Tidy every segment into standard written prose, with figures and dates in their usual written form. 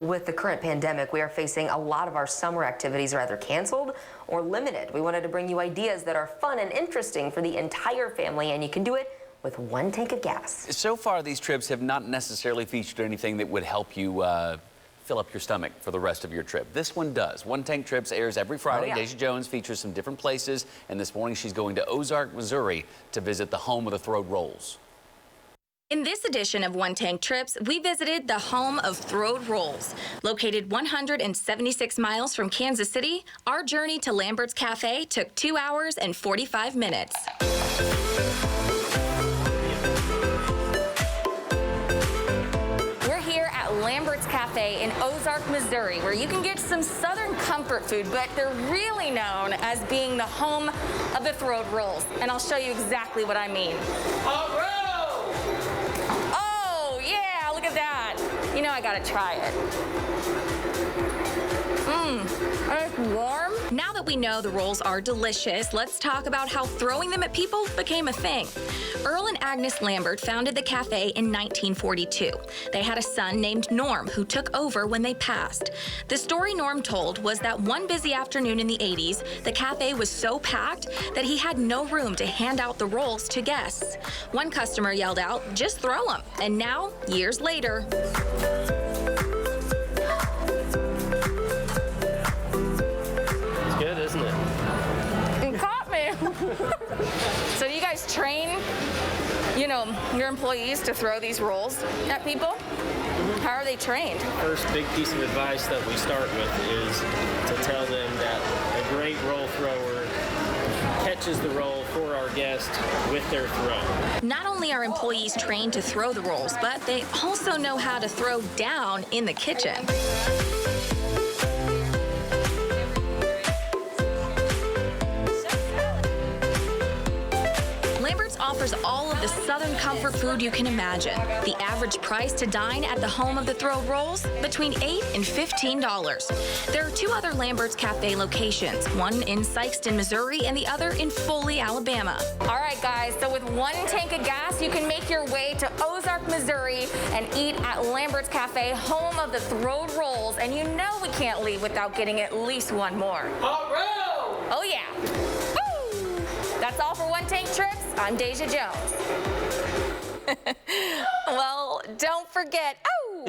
With the current pandemic, we are facing a lot of our summer activities are either canceled or limited. We wanted to bring you ideas that are fun and interesting for the entire family, and you can do it with one tank of gas. So far, these trips have not necessarily featured anything that would help you fill up your stomach for the rest of your trip. This one does. One Tank Trips airs every Friday. Oh, yeah. Deja Jones features some different places, and this morning she's going to Ozark, Missouri to visit the home of the Throwed Rolls. In this edition of One Tank Trips, we visited the home of Throwed Rolls. Located 176 miles from Kansas City, our journey to Lambert's Cafe took 2 hours and 45 minutes. We're here at Lambert's Cafe in Ozark, Missouri, where you can get some Southern comfort food, but they're really known as being the home of the Throwed Rolls. And I'll show you exactly what I mean. You know I gotta try it. It's warm. Now that we know the rolls are delicious, let's talk about how throwing them at people became a thing. Earl and Agnes Lambert founded the cafe in 1942. They had a son named Norm who took over when they passed. The story Norm told was that one busy afternoon in the 80s, the cafe was so packed that he had no room to hand out the rolls to guests. One customer yelled out, "Just throw them." And now, years later, good, isn't it? you caught me. So do you guys train, your employees to throw these rolls at people? How are they trained? First big piece of advice that we start with is to tell them that a great roll thrower catches the roll for our guest with their throw. Not only are employees trained to throw the rolls, but they also know how to throw down in the kitchen. Offers all of the Southern comfort food you can imagine. The average price to dine at the home of the Throwed Rolls, between $8 and $15. There are 2 other Lambert's Cafe locations, one in Sikeston, Missouri, and the other in Foley, Alabama. All right, guys, so with one tank of gas, you can make your way to Ozark, Missouri, and eat at Lambert's Cafe, home of the Throwed Rolls. And you know we can't leave without getting at least one more. Oh, yeah. That's all for One Tank Trips. I'm Deja Jones. Well, don't forget,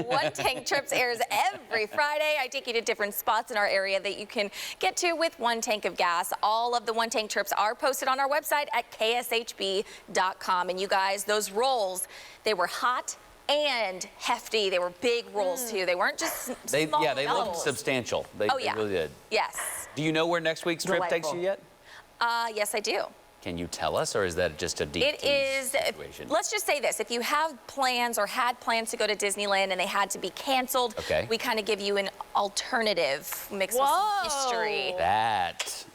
One Tank Trips airs every Friday. I take you to different spots in our area that you can get to with one tank of gas. All of the One Tank Trips are posted on our website at kshb.com. And you guys, those rolls, they were hot and hefty. They were big rolls, too. They weren't just small. Yeah, they looked substantial. They really did. Yes. Do you know where next week's trip takes you yet? Yes, I do. Can you tell us, or is that just a deep situation? Let's just say this. If you have plans or had plans to go to Disneyland and they had to be canceled, we kind of give you an alternative mixed with some history.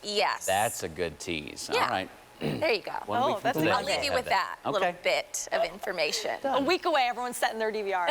Yes. That's a good tease. Yeah. All right. There you go. I'll leave you with that little bit of information. A week away, everyone's setting their DVR.